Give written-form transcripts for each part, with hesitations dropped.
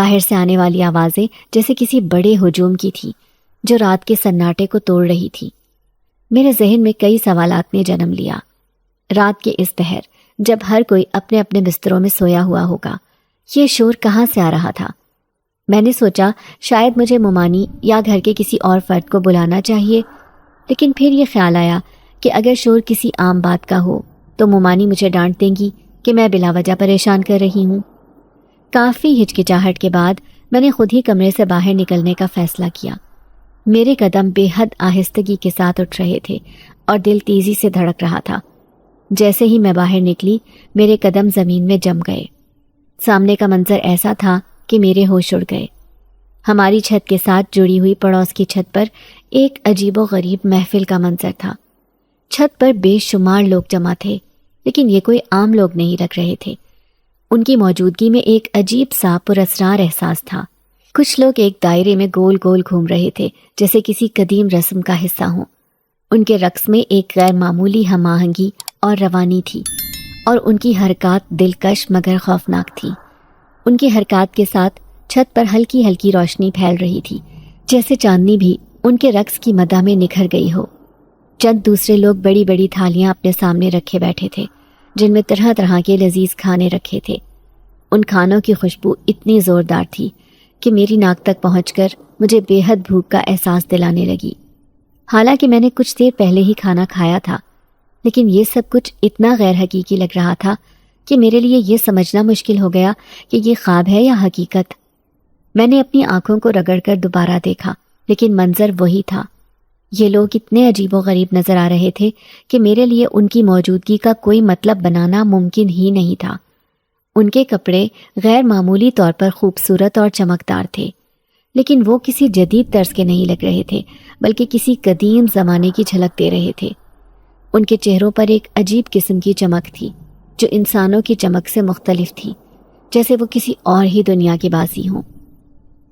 باہر سے آنے والی آوازیں جیسے کسی بڑے ہجوم کی تھی جو رات کے سناٹے کو توڑ رہی تھی۔ میرے ذہن میں کئی سوالات نے جنم لیا۔ رات کے اس پہر جب ہر کوئی اپنے اپنے بستروں میں سویا ہوا ہوگا، یہ شور کہاں سے آ رہا تھا؟ میں نے سوچا شاید مجھے ممانی یا گھر کے کسی اور فرد کو بلانا چاہیے، لیکن پھر یہ خیال آیا کہ اگر شور کسی عام بات کا ہو تو ممانی مجھے ڈانٹ دیں گی کہ میں بلا وجہ پریشان کر رہی ہوں۔ کافی ہچکچاہٹ کے بعد میں نے خود ہی کمرے سے باہر نکلنے کا فیصلہ کیا۔ میرے قدم بے حد آہستگی کے ساتھ اٹھ رہے تھے اور دل تیزی سے دھڑک رہا تھا۔ جیسے ہی میں باہر نکلی میرے قدم زمین میں جم گئے۔ سامنے کا منظر ایسا تھا کہ میرے ہوش اڑ گئے۔ ہماری چھت کے ساتھ جڑی ہوئی پڑوس کی چھت پر ایک عجیب و غریب محفل کا منظر تھا۔ چھت پر بے شمار لوگ جمع تھے، لیکن یہ کوئی عام لوگ نہیں لگ رہے تھے۔ ان کی موجودگی میں ایک عجیب سا پراسرار احساس تھا۔ کچھ لوگ ایک دائرے میں گول گول گھوم رہے تھے جیسے کسی قدیم رسم کا حصہ ہوں۔ ان کے رقص میں ایک غیر معمولی ہم آہنگی اور روانی تھی، اور ان کی حرکات دلکش مگر خوفناک تھی۔ ان کی حرکات کے ساتھ چھت پر ہلکی ہلکی روشنی پھیل رہی تھی، جیسے چاندنی بھی ان کے رقص کی مداح میں نکھر گئی ہو۔ چند دوسرے لوگ بڑی بڑی تھالیاں اپنے سامنے رکھے بیٹھے تھے جن میں طرح طرح کے لذیذ کھانے رکھے تھے۔ ان کھانوں کی خوشبو اتنی زوردار تھی کہ میری ناک تک پہنچ کر مجھے بے حد بھوک کا احساس دلانے لگی۔ حالانکہ میں نے کچھ دیر پہلے ہی کھانا کھایا تھا، لیکن یہ سب کچھ اتنا غیر حقیقی لگ رہا تھا کہ میرے لیے یہ سمجھنا مشکل ہو گیا کہ یہ خواب ہے یا حقیقت۔ میں نے اپنی آنکھوں کو رگڑ کر دوبارہ دیکھا، لیکن منظر وہی تھا۔ یہ لوگ اتنے عجیب و غریب نظر آ رہے تھے کہ میرے لیے ان کی موجودگی کا کوئی مطلب بنانا ممکن ہی نہیں تھا۔ ان کے کپڑے غیر معمولی طور پر خوبصورت اور چمکدار تھے، لیکن وہ کسی جدید طرز کے نہیں لگ رہے تھے، بلکہ کسی قدیم زمانے کی جھلک دے رہے تھے۔ ان کے چہروں پر ایک عجیب قسم کی چمک تھی جو انسانوں کی چمک سے مختلف تھی، جیسے وہ کسی اور ہی دنیا کے باسی ہوں۔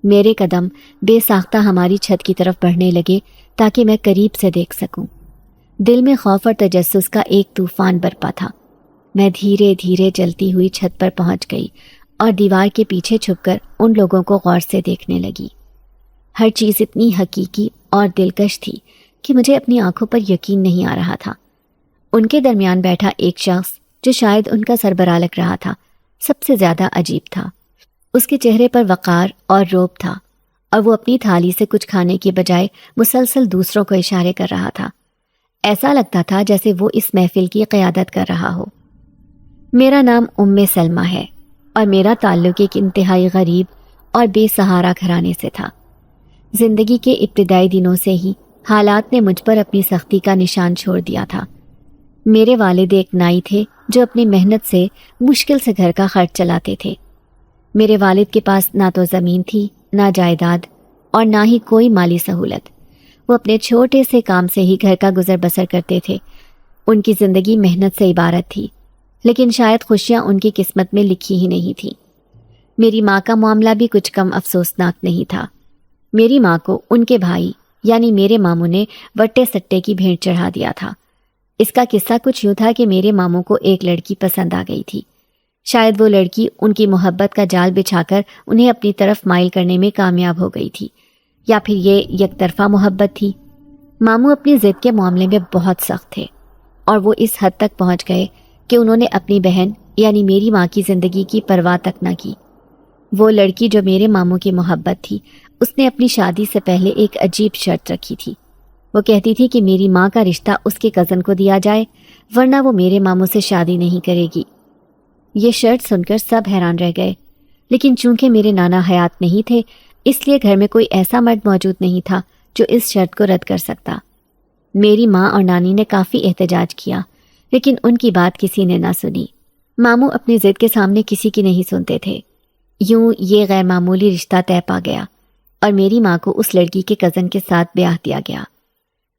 میرے قدم بے ساختہ ہماری چھت کی طرف بڑھنے لگے تاکہ میں قریب سے دیکھ سکوں۔ دل میں خوف اور تجسس کا ایک طوفان برپا تھا۔ میں دھیرے دھیرے چلتی ہوئی چھت پر پہنچ گئی اور دیوار کے پیچھے چھپ کر ان لوگوں کو غور سے دیکھنے لگی۔ ہر چیز اتنی حقیقی اور دلکش تھی کہ مجھے اپنی آنکھوں پر یقین نہیں آ رہا تھا۔ ان کے درمیان بیٹھا ایک شخص جو شاید ان کا سربراہ لگ رہا تھا سب سے زیادہ عجیب تھا۔ اس کے چہرے پر وقار اور رعب تھا، اور وہ اپنی تھالی سے کچھ کھانے کے بجائے مسلسل دوسروں کو اشارے کر رہا تھا۔ ایسا لگتا تھا جیسے وہ اس محفل کی قیادت کر رہا ہو۔ میرا نام سلمہ ہے اور میرا تعلق ایک انتہائی غریب اور بے سہارا گھرانے سے تھا۔ زندگی کے ابتدائی دنوں سے ہی حالات نے مجھ پر اپنی سختی کا نشان چھوڑ دیا تھا۔ میرے والد ایک نائی تھے جو اپنی محنت سے مشکل سے گھر کا خرچ چلاتے تھے۔ میرے والد کے پاس نہ تو زمین تھی، نہ جائیداد، اور نہ ہی کوئی مالی سہولت۔ وہ اپنے چھوٹے سے کام سے ہی گھر کا گزر بسر کرتے تھے۔ ان کی زندگی محنت سے عبارت تھی، لیکن شاید خوشیاں ان کی قسمت میں لکھی ہی نہیں تھی۔ میری ماں کا معاملہ بھی کچھ کم افسوسناک نہیں تھا۔ میری ماں کو ان کے بھائی یعنی میرے ماموں نے وٹے سٹے کی بھیٹ چڑھا دیا تھا۔ اس کا قصہ کچھ یوں تھا کہ میرے ماموں کو ایک لڑکی پسند آ گئی تھی۔ شاید وہ لڑکی ان کی محبت کا جال بچھا کر انہیں اپنی طرف مائل کرنے میں کامیاب ہو گئی تھی، یا پھر یہ یک طرفہ محبت تھی۔ ماموں اپنی ضد کے معاملے میں بہت سخت تھے، اور وہ اس حد تک پہنچ گئے کہ انہوں نے اپنی بہن یعنی میری ماں کی زندگی کی پرواہ تک نہ کی۔ وہ لڑکی جو میرے ماموں کی محبت تھی، اس نے اپنی شادی سے پہلے ایک عجیب شرط رکھی تھی۔ وہ کہتی تھی کہ میری ماں کا رشتہ اس کے کزن کو دیا جائے، ورنہ وہ میرے ماموں سے شادی نہیں کرے گی۔ یہ شرط سن کر سب حیران رہ گئے، لیکن چونکہ میرے نانا حیات نہیں تھے، اس لیے گھر میں کوئی ایسا مرد موجود نہیں تھا جو اس شرط کو رد کر سکتا۔ میری ماں اور نانی نے کافی احتجاج کیا، لیکن ان کی بات کسی نے نہ سنی۔ ماموں اپنی ضد کے سامنے کسی کی نہیں سنتے تھے۔ یوں یہ غیر معمولی رشتہ طے پا گیا، اور میری ماں کو اس لڑکی کے کزن کے ساتھ بیاہ دیا گیا۔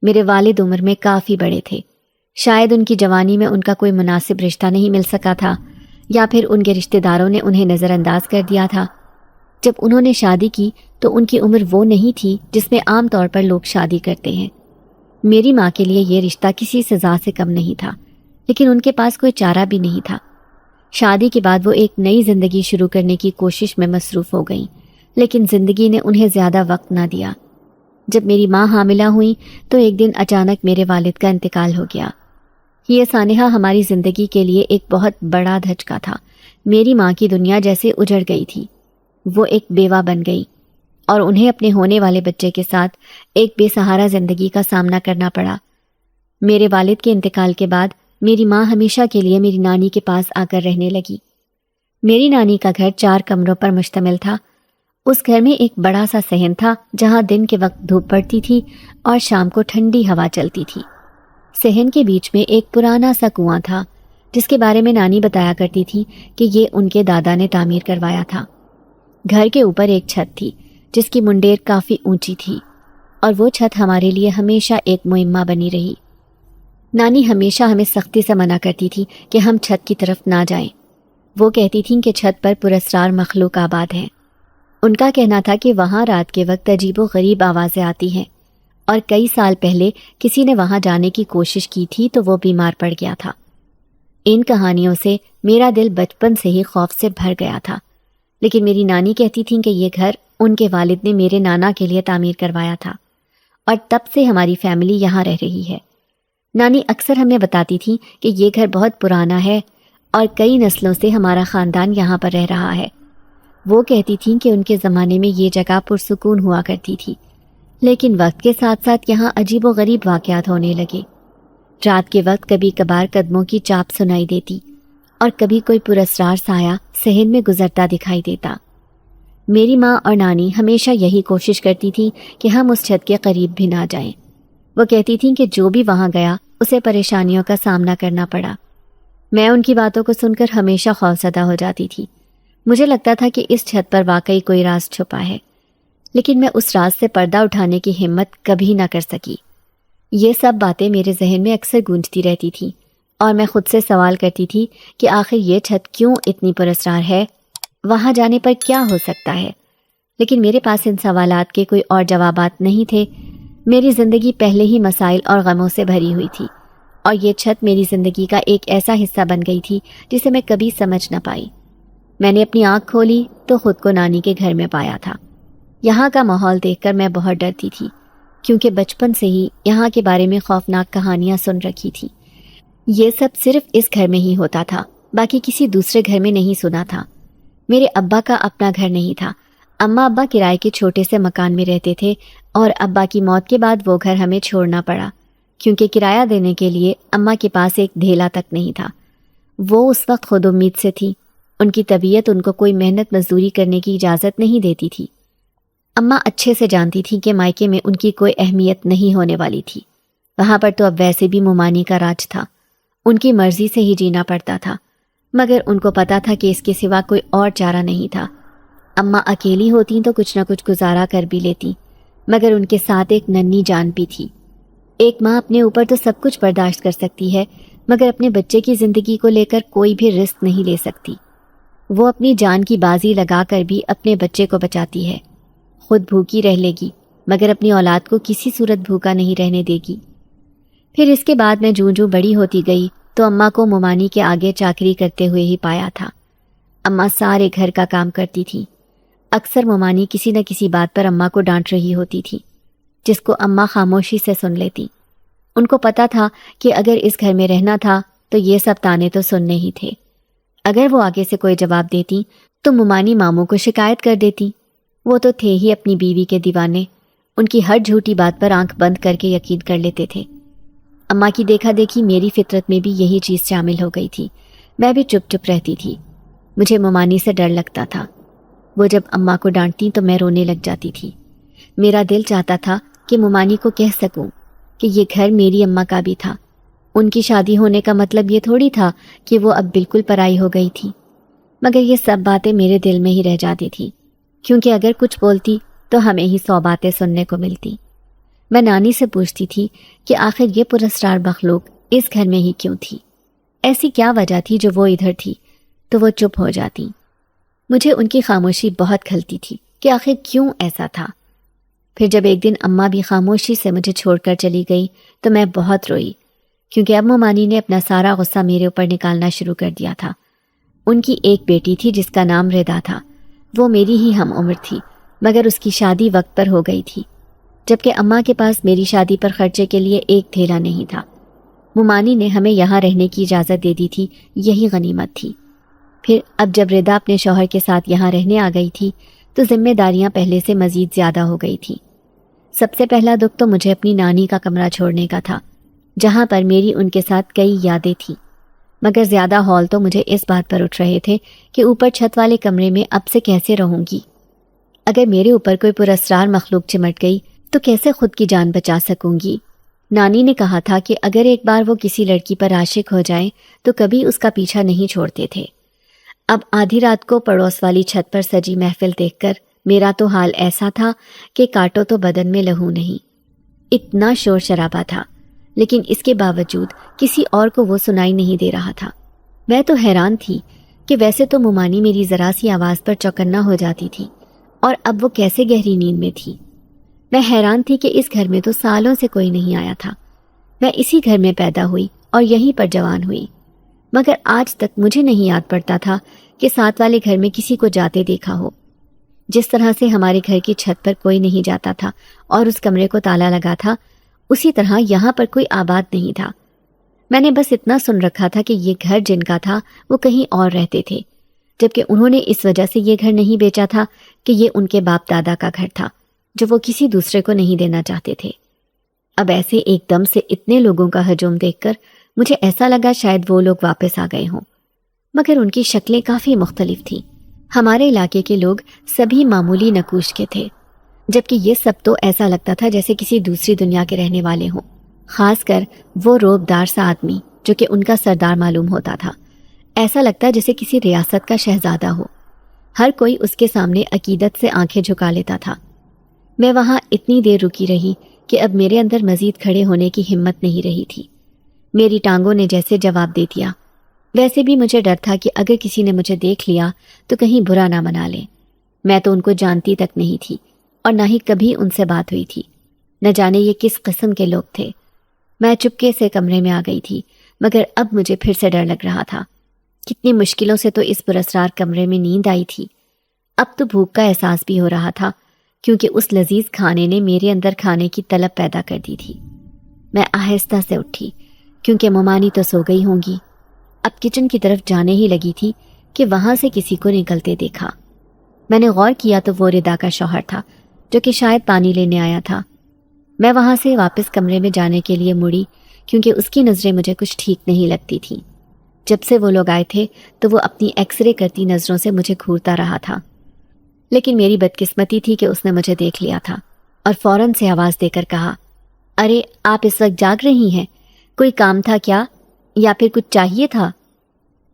میرے والد عمر میں کافی بڑے تھے، شاید ان کی جوانی میں ان کا کوئی مناسب رشتہ نہیں مل سکا تھا، یا پھر ان کے رشتہ داروں نے انہیں نظر انداز کر دیا تھا۔ جب انہوں نے شادی کی تو ان کی عمر وہ نہیں تھی جس میں عام طور پر لوگ شادی کرتے ہیں۔ میری ماں کے لیے یہ رشتہ کسی سزا سے کم نہیں تھا، لیکن ان کے پاس کوئی چارہ بھی نہیں تھا۔ شادی کے بعد وہ ایک نئی زندگی شروع کرنے کی کوشش میں مصروف ہو گئیں، لیکن زندگی نے انہیں زیادہ وقت نہ دیا۔ جب میری ماں حاملہ ہوئی تو ایک دن اچانک میرے والد کا انتقال ہو گیا۔ یہ سانحہ ہماری زندگی کے لیے ایک بہت بڑا دھچکا تھا۔ میری ماں کی دنیا جیسے اجڑ گئی تھی۔ وہ ایک بیوہ بن گئی اور انہیں اپنے ہونے والے بچے کے ساتھ ایک بے سہارا زندگی کا سامنا کرنا پڑا۔ میرے والد کے انتقال کے بعد میری ماں ہمیشہ کے لیے میری نانی کے پاس آ کر رہنے لگی۔ میری نانی کا گھر 4 کمروں پر مشتمل تھا۔ اس گھر میں ایک بڑا سا صحن تھا جہاں دن کے وقت دھوپ پڑتی تھی اور شام کو ٹھنڈی ہوا چلتی تھی۔ صحن کے بیچ میں ایک پرانا سا کنواں تھا جس کے بارے میں نانی بتایا کرتی تھی کہ یہ ان کے دادا نے تعمیر کروایا تھا۔ گھر کے اوپر ایک چھت تھی جس کی منڈیر کافی اونچی تھی اور وہ چھت ہمارے لیے ہمیشہ ایک معمہ بنی رہی۔ نانی ہمیشہ ہمیں سختی سے منع کرتی تھی کہ ہم چھت کی طرف نہ جائیں۔ وہ کہتی تھیں کہ چھت پر پراسرار مخلوق آباد ہیں۔ ان کا کہنا تھا کہ وہاں رات کے وقت عجیب و غریب آوازیں آتی ہیں اور کئی سال پہلے کسی نے وہاں جانے کی کوشش کی تھی تو وہ بیمار پڑ گیا تھا۔ ان کہانیوں سے میرا دل بچپن سے ہی خوف سے بھر گیا تھا، لیکن میری نانی کہتی تھیں کہ یہ گھر ان کے والد نے میرے نانا کے لیے تعمیر کروایا تھا اور تب سے ہماری فیملی یہاں رہ رہی ہے۔ نانی اکثر ہمیں بتاتی تھی کہ یہ گھر بہت پرانا ہے اور کئی نسلوں سے ہمارا خاندان یہاں پر رہ رہا ہے۔ وہ کہتی تھیں کہ ان کے زمانے میں یہ جگہ پرسکون ہوا کرتی تھی، لیکن وقت کے ساتھ ساتھ یہاں عجیب و غریب واقعات ہونے لگے۔ رات کے وقت کبھی کبھار قدموں کی چاپ سنائی دیتی اور کبھی کوئی پراسرار سایہ صحن میں گزرتا دکھائی دیتا۔ میری ماں اور نانی ہمیشہ یہی کوشش کرتی تھی کہ ہم اس چھت کے قریب بھی نہ جائیں۔ وہ کہتی تھیں کہ جو بھی وہاں گیا اسے پریشانیوں کا سامنا کرنا پڑا۔ میں ان کی باتوں کو سن کر ہمیشہ خوفزدہ ہو جاتی تھی۔ مجھے لگتا تھا کہ اس چھت پر واقعی کوئی راز چھپا ہے، لیکن میں اس راز سے پردہ اٹھانے کی ہمت کبھی نہ کر سکی۔ یہ سب باتیں میرے ذہن میں اکثر گونجتی رہتی تھیں اور میں خود سے سوال کرتی تھی کہ آخر یہ چھت کیوں اتنی پراسرار ہے، وہاں جانے پر کیا ہو سکتا ہے؟ لیکن میرے پاس ان سوالات کے کوئی اور جوابات نہیں تھے۔ میری زندگی پہلے ہی مسائل اور غموں سے بھری ہوئی تھی اور یہ چھت میری زندگی کا ایک ایسا حصہ بن گئی تھی جسے میں کبھی سمجھ نہ پائی۔ میں نے اپنی آنکھ کھولی تو خود کو نانی کے گھر میں پایا تھا۔ یہاں کا ماحول دیکھ کر میں بہت ڈرتی تھی کیونکہ بچپن سے ہی یہاں کے بارے میں خوفناک کہانیاں سن رکھی تھی۔ یہ سب صرف اس گھر میں ہی ہوتا تھا، باقی کسی دوسرے گھر میں نہیں سنا تھا۔ میرے ابا کا اپنا گھر نہیں تھا۔ اماں ابا کرائے کے چھوٹے سے مکان میں رہتے تھے اور ابا کی موت کے بعد وہ گھر ہمیں چھوڑنا پڑا کیونکہ کرایہ دینے کے لیے اماں کے پاس ایک ڈھیلا تک نہیں تھا۔ وہ اس وقت خود امید سے تھی۔ ان کی طبیعت ان کو کوئی محنت مزدوری کرنے کی اجازت نہیں دیتی تھی۔ اماں اچھے سے جانتی تھی کہ مائکے میں ان کی کوئی اہمیت نہیں ہونے والی تھی۔ وہاں پر تو اب ویسے بھی ممانی کا راج تھا، ان کی مرضی سے ہی جینا پڑتا تھا، مگر ان کو پتا تھا کہ اس کے سوا کوئی اور چارہ نہیں تھا۔ اماں اکیلی ہوتیں تو کچھ نہ کچھ گزارا کر بھی لیتی، مگر ان کے ساتھ ایک ننھی جان بھی تھی۔ ایک ماں اپنے اوپر تو سب کچھ برداشت کر سکتی ہے، مگر اپنے بچے کی زندگی کو لے کر کوئی بھی رسک نہیں لے سکتی۔ وہ اپنی جان کی بازی لگا کر بھی اپنے بچے کو بچاتی ہے۔ خود بھوکی رہ لے گی مگر اپنی اولاد کو کسی صورت بھوکا نہیں رہنے دے گی۔ پھر اس کے بعد میں جوں بڑی ہوتی گئی تو اماں کو ممانی کے آگے چاکری کرتے ہوئے ہی پایا تھا۔ اماں سارے گھر کا کام کرتی تھی۔ اکثر ممانی کسی نہ کسی بات پر اماں کو ڈانٹ رہی ہوتی تھی جس کو اماں خاموشی سے سن لیتی۔ ان کو پتا تھا کہ اگر اس گھر میں رہنا تھا تو یہ سب تانے تو سننے ہی تھے۔ اگر وہ آگے سے کوئی جواب دیتی تو ممانی ماموں کو شکایت کر دیتی۔ وہ تو تھے ہی اپنی بیوی کے دیوانے، ان کی ہر جھوٹی بات پر آنکھ بند کر کے یقین کر لیتے تھے۔ اماں کی دیکھا دیکھی میری فطرت میں بھی یہی چیز شامل ہو گئی تھی۔ میں بھی چپ چپ رہتی تھی۔ مجھے ممانی سے ڈر لگتا تھا۔ وہ جب اماں کو ڈانٹتی تو میں رونے لگ جاتی تھی۔ میرا دل چاہتا تھا کہ ممانی کو کہہ سکوں کہ یہ گھر میری اماں کا بھی تھا۔ ان کی شادی ہونے کا مطلب یہ تھوڑی تھا کہ وہ اب بالکل پرائی ہو گئی تھی، مگر یہ سب باتیں میرے دل میں ہی رہ جاتی تھی کیونکہ اگر کچھ بولتی تو ہمیں ہی 100 باتیں سننے کو ملتی۔ میں نانی سے پوچھتی تھی کہ آخر یہ پراسرار مخلوق اس گھر میں ہی کیوں تھی، ایسی کیا وجہ تھی جو وہ ادھر تھی، تو وہ چپ ہو جاتی۔ مجھے ان کی خاموشی بہت کھلتی تھی کہ آخر کیوں ایسا تھا۔ پھر جب ایک دن اماں بھی خاموشی سے مجھے چھوڑ کر چلی گئی تو میں بہت روئی کیونکہ اب ممانی نے اپنا سارا غصہ میرے اوپر نکالنا شروع کر دیا تھا۔ ان کی ایک بیٹی تھی جس کا نام ردا تھا۔ وہ میری ہی ہم عمر تھی مگر اس کی شادی وقت پر ہو گئی تھی، جبکہ اماں کے پاس میری شادی پر خرچے کے لیے ایک تھیلا نہیں تھا۔ ممانی نے ہمیں یہاں رہنے کی اجازت دے دی تھی، یہی غنیمت تھی۔ پھر اب جب ردا اپنے شوہر کے ساتھ یہاں رہنے آ گئی تھی تو ذمہ داریاں پہلے سے مزید زیادہ ہو گئی تھیں۔ سب سے پہلا دکھ تو مجھے اپنی نانی کا کمرہ چھوڑنے کا تھا، جہاں پر میری ان کے ساتھ کئی یادیں تھیں، مگر زیادہ ہال تو مجھے اس بات پر اٹھ رہے تھے کہ اوپر چھت والے کمرے میں اب سے کیسے رہوں گی۔ اگر میرے اوپر کوئی پراسرار مخلوق چمٹ گئی تو کیسے خود کی جان بچا سکوں گی؟ نانی نے کہا تھا کہ اگر ایک بار وہ کسی لڑکی پر عاشق ہو جائیں تو کبھی اس کا پیچھا نہیں چھوڑتے تھے۔ اب آدھی رات کو پڑوس والی چھت پر سجی محفل دیکھ کر میرا تو حال ایسا تھا کہ کاٹو تو بدن میں لہو نہیں۔ اتنا شور شرابہ تھا، لیکن اس کے باوجود کسی اور کو وہ سنائی نہیں دے رہا تھا۔ میں تو حیران تھی کہ ویسے تو ممانی میری ذرا سی آواز پر چوکنا ہو جاتی تھی، اور اب وہ کیسے گہری نیند میں تھی۔ میں حیران تھی کہ اس گھر میں تو سالوں سے کوئی نہیں آیا تھا۔ میں اسی گھر میں پیدا ہوئی اور یہیں پر جوان ہوئی، مگر آج تک مجھے نہیں یاد پڑتا تھا کہ ساتھ والے گھر میں کسی کو جاتے دیکھا ہو۔ جس طرح سے ہمارے گھر کی چھت پر کوئی نہیں جاتا تھا اور اس کمرے کو تالا لگا تھا، اسی طرح یہاں پر کوئی آباد نہیں تھا۔ میں نے بس اتنا سن رکھا تھا کہ یہ گھر جن کا تھا وہ کہیں اور رہتے تھے، جبکہ انہوں نے اس وجہ سے یہ گھر نہیں بیچا تھا کہ یہ ان کے باپ دادا کا گھر تھا جو وہ کسی دوسرے کو نہیں دینا چاہتے تھے۔ اب ایسے ایک دم سے اتنے لوگوں کا ہجوم دیکھ کر مجھے ایسا لگا شاید وہ لوگ واپس آ گئے ہوں، مگر ان کی شکلیں کافی مختلف تھیں۔ ہمارے علاقے کے لوگ سبھی معمولی نقوش کے تھے، جبکہ یہ سب تو ایسا لگتا تھا جیسے کسی دوسری دنیا کے رہنے والے ہوں، خاص کر وہ روب دار سا آدمی جو کہ ان کا سردار معلوم ہوتا تھا۔ ایسا لگتا جیسے کسی ریاست کا شہزادہ ہو۔ ہر کوئی اس کے سامنے عقیدت سے آنکھیں جھکا لیتا تھا۔ میں وہاں اتنی دیر رکی رہی کہ اب میرے اندر مزید کھڑے ہونے کی ہمت نہیں رہی تھی۔ میری ٹانگوں نے جیسے جواب دے دیا۔ ویسے بھی مجھے ڈر تھا کہ اگر کسی نے مجھے دیکھ لیا تو کہیں برا نہ منا لے۔ میں تو ان کو جانتی تک نہیں تھی اور نہ ہی کبھی ان سے بات ہوئی تھی، نہ جانے یہ کس قسم کے لوگ تھے۔ میں چپکے سے کمرے میں آ گئی تھی، مگر اب مجھے پھر سے ڈر لگ رہا تھا۔ کتنی مشکلوں سے تو اس پراسرار کمرے میں نیند آئی تھی۔ اب تو بھوک کا احساس بھی ہو رہا تھا، کیونکہ اس لذیذ کھانے نے میرے اندر کھانے کی طلب پیدا کر دی تھی۔ میں آہستہ سے اٹھی، کیونکہ ممانی تو سو گئی ہوں گی۔ اب کچن کی طرف جانے ہی لگی تھی کہ وہاں سے کسی کو نکلتے دیکھا۔ میں نے غور کیا تو وہ ردا کا شوہر تھا، جو کہ شاید پانی لینے آیا تھا۔ میں وہاں سے واپس کمرے میں جانے کے لیے مڑی، کیونکہ اس کی نظریں مجھے کچھ ٹھیک نہیں لگتی تھیں۔ جب سے وہ لوگ آئے تھے تو وہ اپنی ایکس رے کرتی نظروں سے مجھے گھورتا رہا تھا، لیکن میری بدقسمتی تھی کہ اس نے مجھے دیکھ لیا تھا اور فوراً سے آواز دے کر کہا، ارے آپ اس وقت جاگ رہی ہیں؟ کوئی کام تھا کیا، یا پھر کچھ چاہیے تھا؟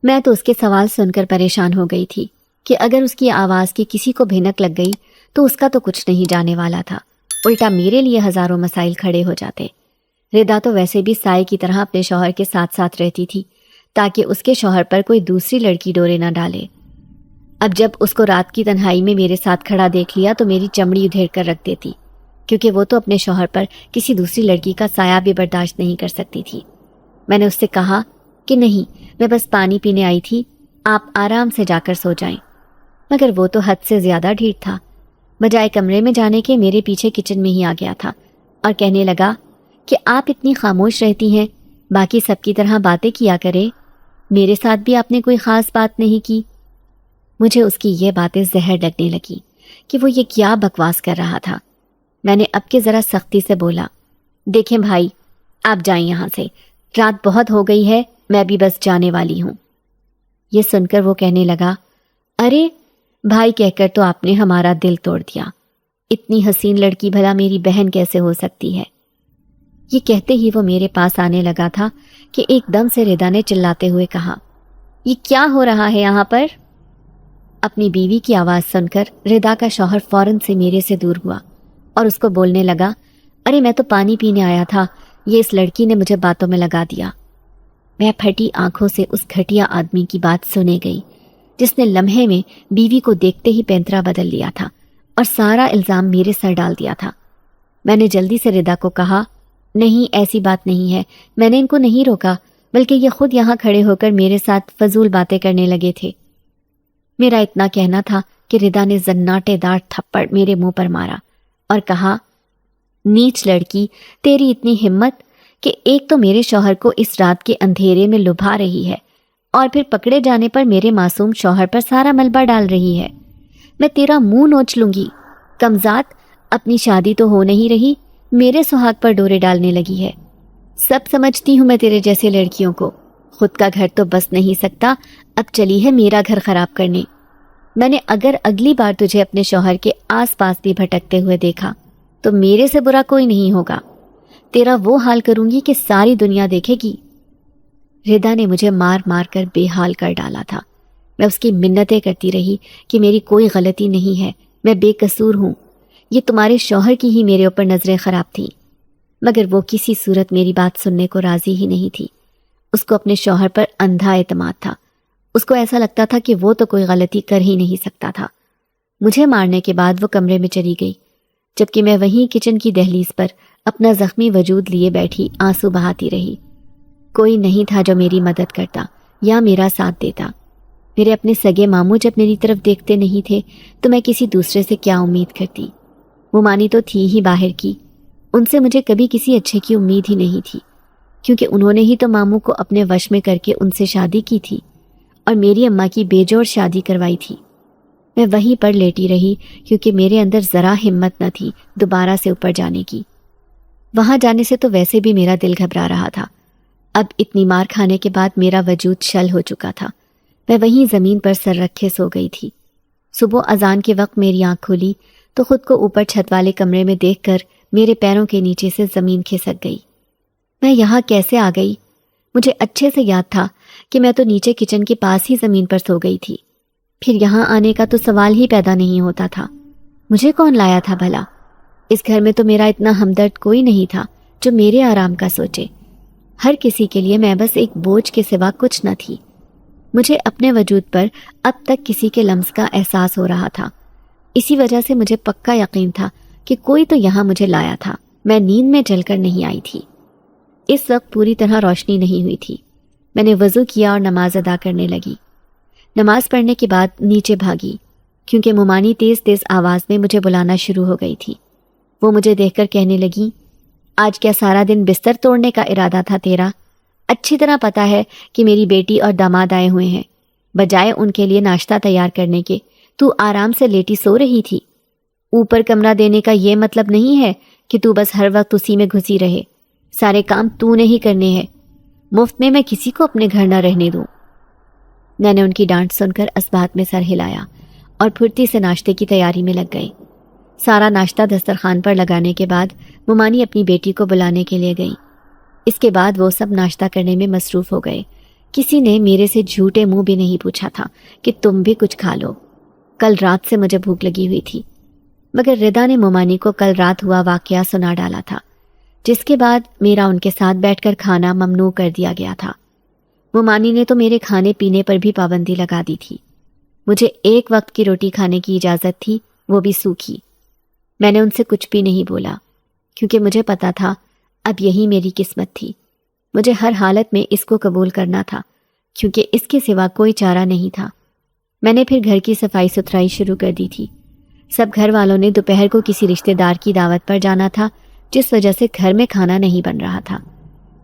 میں تو اس کے سوال سن کر پریشان ہو گئی تھی کہ اگر اس کی آواز کی کسی کو بھنک لگ گئی تو اس کا تو کچھ نہیں جانے والا تھا، الٹا میرے لیے ہزاروں مسائل کھڑے ہو جاتے۔ ردا تو ویسے بھی سائے کی طرح اپنے شوہر کے ساتھ ساتھ رہتی تھی تاکہ اس کے شوہر پر کوئی دوسری لڑکی ڈورے نہ ڈالے۔ اب جب اس کو رات کی تنہائی میں میرے ساتھ کھڑا دیکھ لیا تو میری چمڑی ادھیڑ کر رکھ دیتی، کیونکہ وہ تو اپنے شوہر پر کسی دوسری لڑکی کا سایہ بھی برداشت نہیں کر سکتی تھی۔ میں نے اس سے کہا کہ نہیں، میں بس پانی پینے آئی تھی، آپ آرام سے جا کر سو جائیں، مگر وہ تو حد سے زیادہ ڈھیٹ تھا۔ بجائے کمرے میں جانے کے میرے پیچھے کچن میں ہی آ گیا تھا اور کہنے لگا کہ آپ اتنی خاموش رہتی ہیں، باقی سب کی طرح باتیں کیا کرے، میرے ساتھ بھی آپ نے کوئی خاص بات نہیں کی۔ مجھے اس کی یہ باتیں زہر لگنے لگی کہ وہ یہ کیا بکواس کر رہا تھا۔ میں نے اب کے ذرا سختی سے بولا، دیکھیں بھائی، آپ جائیں یہاں سے، رات بہت ہو گئی ہے، میں بھی بس جانے والی ہوں۔ یہ سن کر وہ کہنے لگا، ارے بھائی کہہ کر تو آپ نے ہمارا دل توڑ دیا، اتنی حسین لڑکی بھلا میری بہن کیسے ہو سکتی ہے؟ یہ کہتے ہی وہ میرے پاس آنے لگا تھا کہ ایک دم سے ردا نے چلاتے ہوئے کہا، یہ کیا ہو رہا ہے یہاں پر؟ اپنی بیوی کی آواز سن کر ردا کا شوہر فوراً سے میرے سے دور ہوا اور اس کو بولنے لگا، ارے میں تو پانی پینے آیا تھا، یہ اس لڑکی نے مجھے باتوں میں لگا دیا۔ میں پھٹی آنکھوں سے اس گھٹیا آدمی کی بات سنے گئی جس نے لمحے میں بیوی کو دیکھتے ہی پینترا بدل لیا تھا اور سارا الزام میرے سر ڈال دیا تھا۔ میں نے جلدی سے ردا کو کہا، نہیں ایسی بات نہیں ہے، میں نے ان کو نہیں روکا، بلکہ یہ خود یہاں کھڑے ہو کر میرے ساتھ فضول باتیں کرنے لگے تھے۔ میرا اتنا کہنا تھا کہ ردا نے زناٹے دار تھپڑ میرے منہ پر مارا اور کہا، نیچ لڑکی، تیری اتنی ہمت کہ ایک تو میرے شوہر کو اس رات کے اندھیرے میں لبھا رہی ہے اور پھر پکڑے جانے پر میرے معصوم شوہر پر سارا ملبہ ڈال رہی ہے۔ میں تیرا منہ نوچ لوں گی۔ کمزاد، اپنی شادی تو ہو نہیں رہی، میرے سہاگ پر ڈورے ڈالنے لگی ہے۔ سب سمجھتی ہوں میں تیرے جیسے لڑکیوں کو، خود کا گھر تو بس نہیں سکتا، اب چلی ہے میرا گھر خراب کرنے۔ میں نے اگر اگلی بار تجھے اپنے شوہر کے آس پاس بھی بھٹکتے ہوئے دیکھا تو میرے سے برا کوئی نہیں ہوگا، تیرا وہ حال کروں گی کہ ساری دنیا دیکھے گی۔ ردا نے مجھے مار مار کر بے حال کر ڈالا تھا۔ میں اس کی منتیں کرتی رہی کہ میری کوئی غلطی نہیں ہے، میں بے قصور ہوں، یہ تمہارے شوہر کی ہی میرے اوپر نظریں خراب تھیں، مگر وہ کسی صورت میری بات سننے کو راضی ہی نہیں تھی۔ اس کو اپنے شوہر پر اندھا اعتماد تھا، اس کو ایسا لگتا تھا کہ وہ تو کوئی غلطی کر ہی نہیں سکتا تھا۔ مجھے مارنے کے بعد وہ کمرے میں چلی گئی، جبکہ میں وہیں کچن کی دہلیز پر اپنا زخمی وجود لیے بیٹھی آنسو بہاتی رہی۔ کوئی نہیں تھا جو میری مدد کرتا یا میرا ساتھ دیتا۔ میرے اپنے سگے ماموں جب میری طرف دیکھتے نہیں تھے تو میں کسی دوسرے سے کیا امید کرتی؟ وہ مانی تو تھی ہی باہر کی، ان سے مجھے کبھی کسی اچھے کی امید ہی نہیں تھی، کیونکہ انہوں نے ہی تو ماموں کو اپنے وش میں کر کے ان سے شادی کی تھی اور میری اماں کی بے جوڑ شادی کروائی تھی۔ میں وہیں پر لیٹی رہی کیونکہ میرے اندر ذرا ہمت نہ تھی دوبارہ سے اوپر جانے کی۔ وہاں جانے سے تو ویسے بھی میرا دل گھبرا رہا تھا، اب اتنی مار کھانے کے بعد میرا وجود شل ہو چکا تھا۔ میں وہیں زمین پر سر رکھے سو گئی تھی۔ صبح اذان کے وقت میری آنکھ کھلی تو خود کو اوپر چھت والے کمرے میں دیکھ کر میرے پیروں کے نیچے سے زمین کھسک گئی۔ میں یہاں کیسے آ گئی؟ مجھے اچھے سے یاد تھا کہ میں تو نیچے کچن کے پاس ہی زمین پر سو گئی تھی، پھر یہاں آنے کا تو سوال ہی پیدا نہیں ہوتا تھا۔ مجھے کون لایا تھا بھلا؟ اس گھر میں تو میرا اتنا ہمدرد کوئی نہیں تھا جو میرے آرام کا سوچے۔ ہر کسی کے لیے میں بس ایک بوجھ کے سوا کچھ نہ تھی۔ مجھے اپنے وجود پر اب تک کسی کے لمس کا احساس ہو رہا تھا، اسی وجہ سے مجھے پکا یقین تھا کہ کوئی تو یہاں مجھے لایا تھا، میں نیند میں جل کر نہیں آئی تھی۔ اس وقت پوری طرح روشنی نہیں ہوئی تھی۔ میں نے وضو کیا اور نماز ادا کرنے لگی۔ نماز پڑھنے کے بعد نیچے بھاگی کیونکہ ممانی تیز تیز آواز میں مجھے بلانا شروع ہو گئی تھی۔ وہ مجھے دیکھ کر کہنے لگی، آج کیا سارا دن بستر توڑنے کا ارادہ تھا تیرا؟ اچھی طرح پتا ہے کہ میری بیٹی اور داماد آئے ہوئے ہیں، بجائے ان کے لیے ناشتہ تیار کرنے کے تو آرام سے لیٹی سو رہی تھی۔ اوپر کمرہ دینے کا یہ مطلب نہیں ہے کہ تو بس ہر وقت اسی میں گھسی رہے، سارے کام تو نے ہی کرنے ہیں، مفت میں کسی کو اپنے گھر نہ رہنے دوں۔ میں نے ان کی ڈانٹ سن کر اسبات میں سر ہلایا اور پھرتی سے ناشتے کی تیاری میں لگ گئی۔ سارا ناشتہ دسترخوان پر لگانے کے بعد ممانی اپنی بیٹی کو بلانے کے لیے گئی۔ اس کے بعد وہ سب ناشتہ کرنے میں مصروف ہو گئے۔ کسی نے میرے سے جھوٹے منہ بھی نہیں پوچھا تھا کہ تم بھی کچھ کھا لو۔ کل رات سے مجھے بھوک لگی ہوئی تھی، مگر ردا نے ممانی کو کل رات ہوا واقعہ سنا ڈالا تھا، جس کے بعد میرا ان کے ساتھ بیٹھ کر کھانا ممنوع کر دیا گیا تھا۔ ممانی نے تو میرے کھانے پینے پر بھی پابندی لگا دی تھی۔ مجھے ایک وقت کی روٹی کھانے کی اجازت تھی، وہ بھی سوکھی۔ میں نے ان سے کچھ بھی نہیں بولا کیونکہ مجھے پتا تھا اب یہی میری قسمت تھی۔ مجھے ہر حالت میں اس کو قبول کرنا تھا کیونکہ اس کے سوا کوئی چارہ نہیں تھا۔ میں نے پھر گھر کی صفائی ستھرائی شروع کر دی تھی۔ سب گھر والوں نے دوپہر کو کسی رشتہ دار کی دعوت پر جانا تھا، جس وجہ سے گھر میں کھانا نہیں بن رہا تھا۔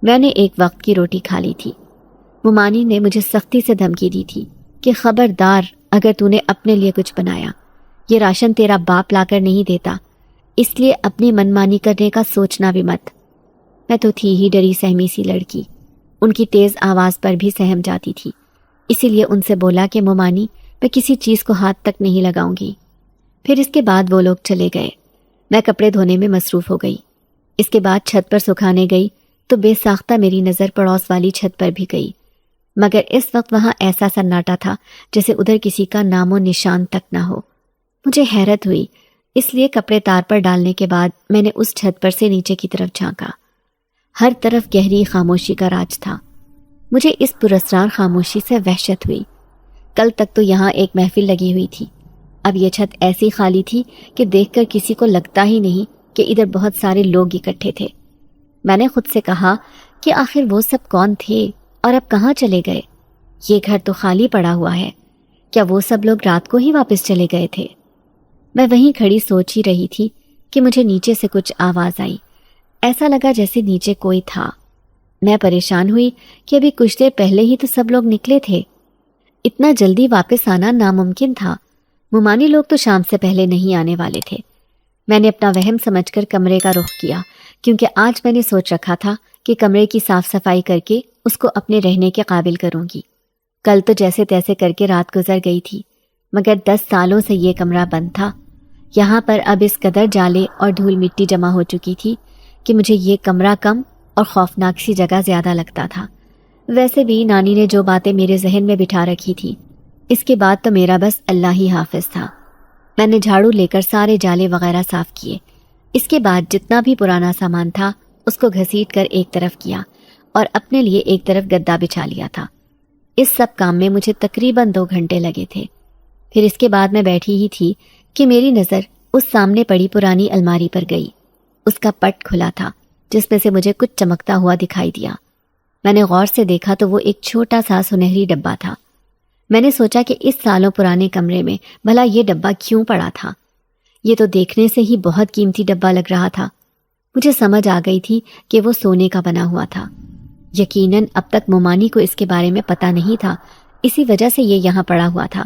میں نے ایک وقت کی روٹی کھا لی تھی۔ ممانی نے مجھے سختی سے دھمکی دی تھی کہ خبردار اگر تو نے اپنے لیے کچھ بنایا، یہ راشن تیرا باپ لا کر نہیں دیتا، اس لیے اپنی منمانی کرنے کا سوچنا بھی مت۔ میں تو تھی ہی ڈری سہمی سی لڑکی، ان کی تیز آواز پر بھی سہم جاتی تھی، اسی لیے ان سے بولا کہ ممانی میں کسی چیز کو ہاتھ تک نہیں لگاؤں گی۔ پھر اس کے بعد وہ لوگ چلے گئے، میں کپڑے دھونے میں مصروف ہو گئی۔ اس کے بعد چھت پر سکھانے گئی تو بے ساختہ میری نظر پڑوس والی چھت پر بھی گئی، مگر اس وقت وہاں ایسا سناٹا تھا جیسے ادھر کسی کا نام و نشان تک نہ ہو۔ مجھے حیرت ہوئی، اس لیے کپڑے تار پر ڈالنے کے بعد میں نے اس چھت پر سے نیچے کی طرف جھانکا۔ ہر طرف گہری خاموشی کا راج تھا۔ مجھے اس پراسرار خاموشی سے وحشت ہوئی۔ کل تک تو یہاں ایک محفل لگی ہوئی تھی، اب یہ چھت ایسی خالی تھی کہ دیکھ کر کسی کو لگتا ہی نہیں کہ ادھر بہت سارے لوگ اکٹھے تھے۔ میں نے خود سے کہا کہ آخر وہ سب کون تھے اور اب کہاں چلے گئے؟ یہ گھر تو خالی پڑا ہوا ہے، کیا وہ سب لوگ رات کو ہی واپس چلے گئے تھے؟ میں وہیں کھڑی سوچ ہی رہی تھی کہ مجھے نیچے سے کچھ آواز آئی۔ ایسا لگا جیسے نیچے کوئی تھا۔ میں پریشان ہوئی کہ ابھی کچھ دیر پہلے ہی تو سب لوگ نکلے تھے، اتنا جلدی واپس آنا ناممکن تھا۔ ممانی لوگ تو شام سے پہلے نہیں آنے والے تھے۔ میں نے اپنا وہم سمجھ کر کمرے کا رخ کیا، کیونکہ آج میں نے سوچ رکھا تھا کہ کمرے کی صاف صفائی کر کے اس کو اپنے رہنے کے قابل کروں گی۔ کل تو جیسے تیسے کر کے رات گزر گئی تھی، مگر 10 سالوں سے یہ کمرہ بند تھا۔ یہاں پر اب اس قدر جالے اور دھول مٹی جمع ہو چکی تھی کہ مجھے یہ کمرہ کم اور خوفناک سی جگہ زیادہ لگتا تھا۔ ویسے بھی نانی نے جو باتیں میرے ذہن میں بٹھا رکھی تھی، اس کے بعد تو میرا بس اللہ ہی حافظ تھا۔ میں نے جھاڑو لے کر سارے جالے وغیرہ صاف کیے۔ اس کے بعد جتنا بھی پرانا سامان تھا اس کو گھسیٹ کر ایک طرف کیا اور اپنے لیے ایک طرف گدا بچھا لیا تھا۔ اس سب کام میں مجھے تقریباً 2 گھنٹے لگے تھے۔ پھر اس کے بعد میں بیٹھی ہی تھی کہ میری نظر اس سامنے پڑی پرانی الماری پر گئی۔ اس کا پٹ کھلا تھا جس میں سے مجھے کچھ چمکتا ہوا دکھائی دیا۔ میں نے غور سے دیکھا تو وہ ایک چھوٹا سا سنہری ڈبہ تھا۔ میں نے سوچا کہ اس سالوں پرانے کمرے میں بھلا یہ ڈبہ کیوں پڑا تھا؟ یہ تو دیکھنے سے ہی بہت قیمتی ڈبہ لگ رہا تھا۔ مجھے سمجھ آ گئی تھی کہ وہ سونے کا بنا ہوا تھا۔ یقیناً اب تک ممانی کو اس کے بارے میں پتہ نہیں تھا، اسی وجہ سے یہ یہاں پڑا ہوا تھا۔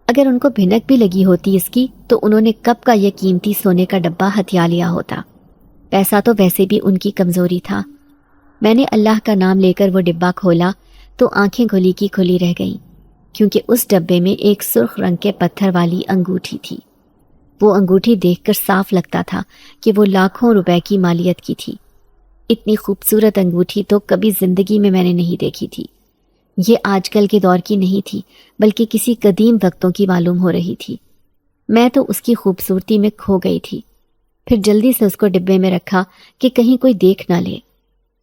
اگر ان کو بھنک بھی لگی ہوتی اس کی تو انہوں نے کب کا یہ قیمتی سونے کا ڈبہ ہتھیا لیا ہوتا۔ پیسہ تو ویسے بھی ان کی کمزوری تھا۔ میں نے اللہ کا نام لے کر وہ ڈبہ کھولا تو آنکھیں کھلی کی کھلی رہ گئیں، کیونکہ اس ڈبے میں ایک سرخ رنگ کے پتھر والی انگوٹھی تھی۔ وہ انگوٹھی دیکھ کر صاف لگتا تھا کہ وہ لاکھوں روپے کی مالیت کی تھی۔ اتنی خوبصورت انگوٹھی تو کبھی زندگی میں نے نہیں دیکھی تھی۔ یہ آج کل کے دور کی نہیں تھی، بلکہ کسی قدیم وقتوں کی معلوم ہو رہی تھی۔ میں تو اس کی خوبصورتی میں کھو گئی تھی۔ پھر جلدی سے اس کو ڈبے میں رکھا کہ کہیں کوئی دیکھ نہ لے۔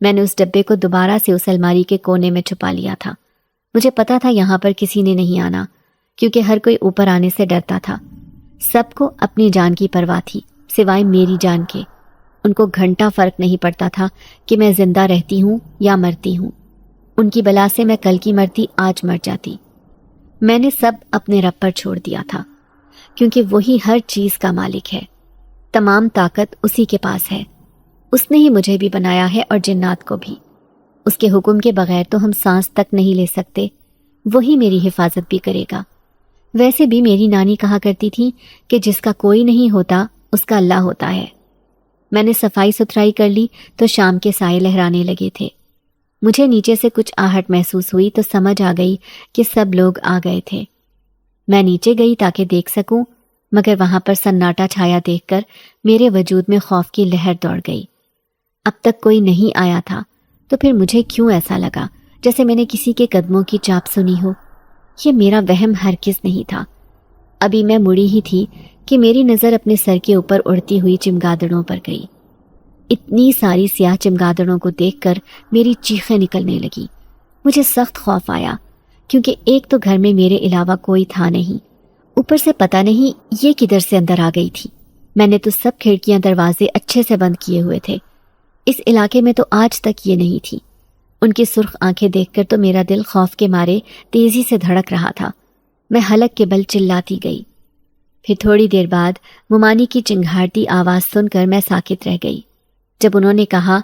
میں نے اس ڈبے کو دوبارہ سے اس الماری کے کونے میں چھپا لیا تھا۔ مجھے پتا تھا یہاں پر کسی نے نہیں آنا، کیونکہ ہر کوئی اوپر آنے سے ڈرتا تھا۔ سب کو اپنی جان کی پرواہ تھی سوائے میری جان کے۔ ان کو گھنٹہ فرق نہیں پڑتا تھا کہ میں زندہ رہتی ہوں یا مرتی ہوں۔ ان کی بلا سے میں کل کی مرتی آج مر جاتی۔ میں نے سب اپنے رب پر چھوڑ دیا تھا، کیونکہ وہی ہر چیز کا مالک ہے۔ تمام طاقت اسی کے پاس ہے۔ اس نے ہی مجھے بھی بنایا ہے اور جنات کو بھی۔ اس کے حکم کے بغیر تو ہم سانس تک نہیں لے سکتے۔ وہی میری حفاظت بھی کرے گا۔ ویسے بھی میری نانی کہا کرتی تھی کہ جس کا کوئی نہیں ہوتا اس کا اللہ ہوتا ہے۔ میں نے صفائی ستھرائی کر لی تو شام کے سائے لہرانے لگے تھے۔ مجھے نیچے سے کچھ آہٹ محسوس ہوئی تو سمجھ آ گئی کہ سب لوگ آ گئے تھے۔ میں نیچے گئی تاکہ دیکھ سکوں، مگر وہاں پر سناٹا چھایا دیکھ کر میرے وجود میں خوف کی لہر دوڑ گئی۔ اب تک کوئی نہیں آیا تھا تو پھر مجھے کیوں ایسا لگا جیسے میں نے کسی کے قدموں کی چاپ سنی ہو؟ یہ میرا وہم ہرگز نہیں تھا۔ ابھی میں مڑی ہی تھی کہ میری نظر اپنے سر کے اوپر اڑتی ہوئی چمگادڑوں پر گئی۔ اتنی ساری سیاہ چمگادڑوں کو دیکھ کر میری چیخیں نکلنے لگی۔ مجھے سخت خوف آیا، کیونکہ ایک تو گھر میں میرے علاوہ کوئی تھا نہیں، اوپر سے پتہ نہیں یہ کدھر سے اندر آ گئی تھی۔ میں نے تو سب کھڑکیاں دروازے اچھے سے بند کیے ہوئے تھے۔ اس علاقے میں تو آج تک یہ نہیں تھی۔ ان کی سرخ آنکھیں دیکھ کر تو میرا دل خوف کے مارے تیزی سے دھڑک رہا تھا۔ میں حلق کے بل چلاتی گئی۔ پھر تھوڑی دیر بعد ممانی کی چنگھاڑتی آواز سن کر میں ساکت رہ گئی۔ جب انہوں نے کہا،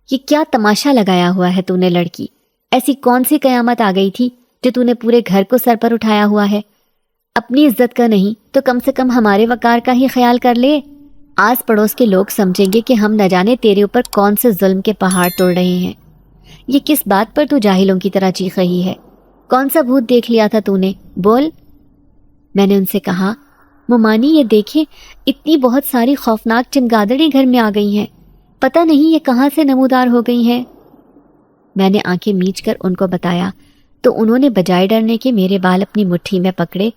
یہ کیا تماشا لگایا ہوا ہے تو نے لڑکی؟ ایسی کون سی قیامت آ گئی تھی جو تو نے پورے گھر کو سر پر اٹھایا ہوا ہے؟ اپنی عزت کا نہیں تو کم سے کم ہمارے وقار کا ہی خیال کر لے۔ آس پڑوس کے لوگ سمجھیں گے کہ ہم نہ جانے تیرے اوپر کون سے ظلم کے پہاڑ توڑ رہے ہیں۔ یہ کس بات پر تو جاہلوں کی طرح چیخ رہی ہے؟ کون سا بھوت دیکھ لیا تھا تو نے؟ بول۔ میں نے ان سے کہا، ممانی یہ دیکھیں، اتنی بہت ساری خوفناک چمگادڑیں گھر میں آ گئی ہیں، پتہ نہیں یہ کہاں سے نمودار ہو گئی ہیں۔ میں نے آنکھیں میچ کر ان کو بتایا تو انہوں نے بجائے ڈرنے کے میرے بال اپنی مٹھی میں پکڑے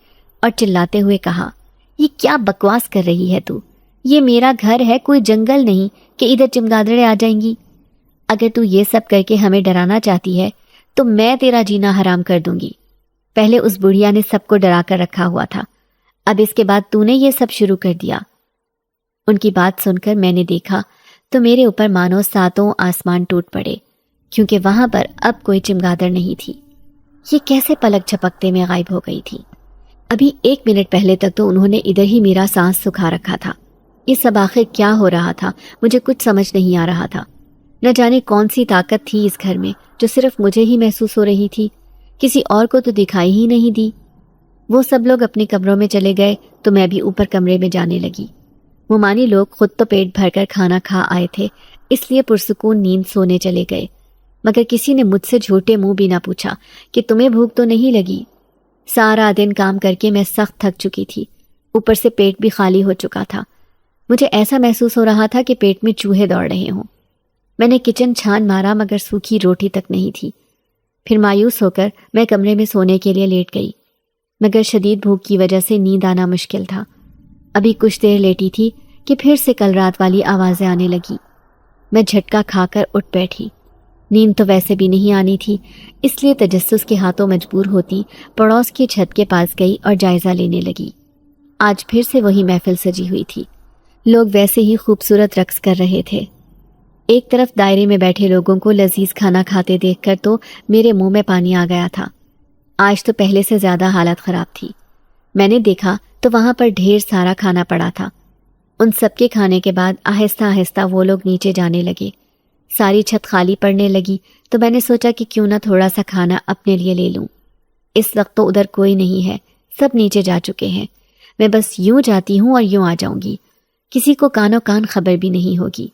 اور چلاتے ہوئے کہا، یہ کیا بکواس کر رہی ہے تو؟ یہ میرا گھر ہے، کوئی جنگل نہیں کہ ادھر چمگادڑیں آ جائیں گی۔ اگر تو یہ سب کر کے ہمیں ڈرانا چاہتی ہے تو میں تیرا جینا حرام کر دوں گی۔ پہلے اس بڑھیا نے سب کو ڈرا کر رکھا ہوا تھا، اب اس کے بعد تو نے یہ سب شروع کر دیا۔ ان کی بات سن کر میں نے دیکھا تو میرے اوپر مانو ساتوں آسمان ٹوٹ پڑے، کیونکہ وہاں پر اب کوئی چمگادڑ نہیں تھی۔ یہ کیسے پلک جھپکتے میں غائب ہو گئی تھی۔ ابھی 1 منٹ پہلے تک تو انہوں نے ادھر ہی میرا سانس سکھا رکھا تھا۔ یہ سب آخر کیا ہو رہا تھا؟ مجھے کچھ سمجھ نہیں آ رہا تھا۔ نہ جانے کون سی طاقت تھی اس گھر میں جو صرف مجھے ہی محسوس ہو رہی تھی، کسی اور کو تو دکھائی ہی نہیں دی۔ وہ سب لوگ اپنے کمروں میں چلے گئے تو میں بھی اوپر کمرے میں جانے لگی۔ مومانی لوگ خود تو پیٹ بھر کر کھانا کھا آئے تھے، اس لیے پرسکون نیند سونے چلے گئے، مگر کسی نے مجھ سے جھوٹے منہ بھی نہ پوچھا کہ تمہیں بھوک تو نہیں لگی۔ سارا دن کام کر کے میں سخت تھک چکی تھی، اوپر سے پیٹ بھی خالی ہو چکا تھا۔ مجھے ایسا محسوس ہو رہا تھا کہ پیٹ میں چوہے دوڑ رہے ہوں۔ میں نے کچن چھان مارا مگر سوکھی روٹی تک نہیں تھی۔ پھر مایوس ہو کر میں کمرے میں سونے کے لیے لیٹ گئی، مگر شدید بھوک کی وجہ سے نیند آنا مشکل تھا۔ ابھی کچھ دیر لیٹی تھی کہ پھر سے کل رات والی آوازیں آنے لگی۔ میں جھٹکا کھا کر اٹھ بیٹھی۔ نیند تو ویسے بھی نہیں آنی تھی، اس لیے تجسس کے ہاتھوں مجبور ہوتی پڑوس کی چھت کے پاس گئی اور جائزہ لینے لگی۔ آج پھر سے وہی محفل سجی ہوئی تھی، لوگ ویسے ہی خوبصورت رقص کر رہے تھے۔ ایک طرف دائرے میں بیٹھے لوگوں کو لذیذ کھانا کھاتے دیکھ کر تو میرے منہ میں پانی آ گیا تھا۔ آج تو پہلے سے زیادہ حالت خراب تھی۔ میں نے دیکھا تو وہاں پر ڈھیر سارا کھانا پڑا تھا۔ ان سب کے کھانے کے بعد آہستہ آہستہ وہ لوگ نیچے جانے لگے۔ ساری چھت خالی پڑنے لگی تو میں نے سوچا کہ کیوں نہ تھوڑا سا کھانا اپنے لیے لے لوں۔ اس وقت تو ادھر کوئی نہیں ہے، سب نیچے جا چکے ہیں۔ میں بس یوں جاتی ہوں اور یوں آ جاؤں گی، کسی کو کانوں کان خبر بھی نہیں ہوگی۔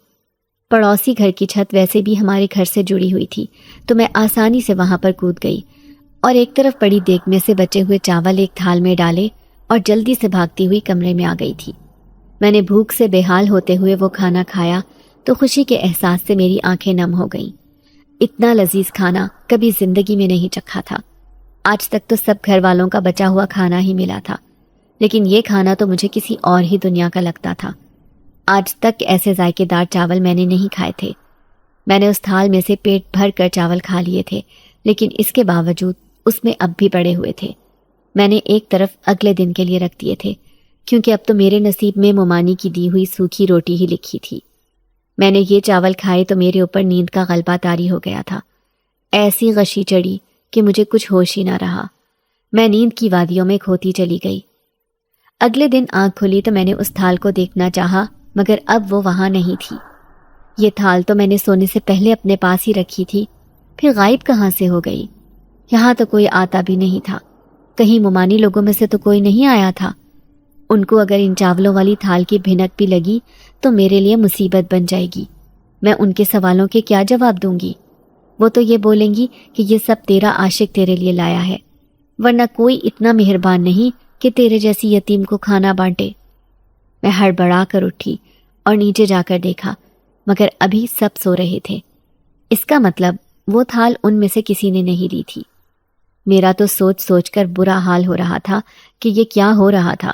پڑوسی گھر کی چھت ویسے بھی ہمارے گھر سے جڑی ہوئی تھی تو میں آسانی سے وہاں پر کود گئی اور ایک طرف پڑی دیگ میں سے بچے ہوئے چاول ایک تھال میں ڈالے اور جلدی سے بھاگتی ہوئی کمرے میں آ گئی تھی۔ میں نے بھوک سے بے حال ہوتے ہوئے وہ کھانا کھایا تو خوشی کے احساس سے میری آنکھیں نم ہو گئیں۔ اتنا لذیذ کھانا کبھی زندگی میں نہیں چکھا تھا۔ آج تک تو سب گھر والوں کا بچا ہوا کھانا ہی ملا تھا، لیکن یہ کھانا تو مجھے کسی اور ہی دنیا کا لگتا تھا۔ آج تک ایسے ذائقے دار چاول میں نے نہیں کھائے تھے۔ میں نے اس تھال میں سے پیٹ بھر کر چاول کھا لیے تھے، لیکن اس کے باوجود اس میں اب بھی پڑے ہوئے تھے۔ میں نے ایک طرف اگلے دن کے لیے رکھ دیے تھے، کیونکہ اب تو میرے نصیب میں مومانی کی دی ہوئی سوکھی روٹی ہی لکھی تھی۔ میں نے یہ چاول کھائے تو میرے اوپر نیند کا غلبہ طاری ہو گیا تھا۔ ایسی غشی چڑھی کہ مجھے کچھ ہوش ہی نہ رہا۔ میں نیند کی وادیوں میں کھوتی چلی گئی۔ اگلے دن آنکھ کھلی تو میں نے اس تھال کو دیکھنا چاہا، مگر اب وہ وہاں نہیں تھی۔ یہ تھال تو میں نے سونے سے پہلے اپنے پاس ہی رکھی تھی، پھر غائب کہاں سے ہو گئی؟ یہاں تو کوئی آتا بھی نہیں تھا، کہیں مومانی لوگوں میں سے تو کوئی نہیں آیا تھا۔ ان کو اگر ان چاولوں والی تھال کی بھنک بھی لگی تو میرے لیے مصیبت بن جائے گی۔ میں ان کے سوالوں کے کیا جواب دوں گی؟ وہ تو یہ بولیں گی کہ یہ سب تیرا عاشق تیرے لیے لایا ہے، ورنہ کوئی اتنا مہربان نہیں کہ تیرے جیسی یتیم کو کھانا بانٹے۔ میں ہڑبڑا کر اٹھی اور نیچے جا کر دیکھا، مگر ابھی سب سو رہے تھے۔ اس کا مطلب وہ تھال ان میں سے کسی نے نہیں لی تھی۔ میرا تو سوچ سوچ کر برا حال ہو رہا تھا کہ یہ کیا ہو رہا تھا۔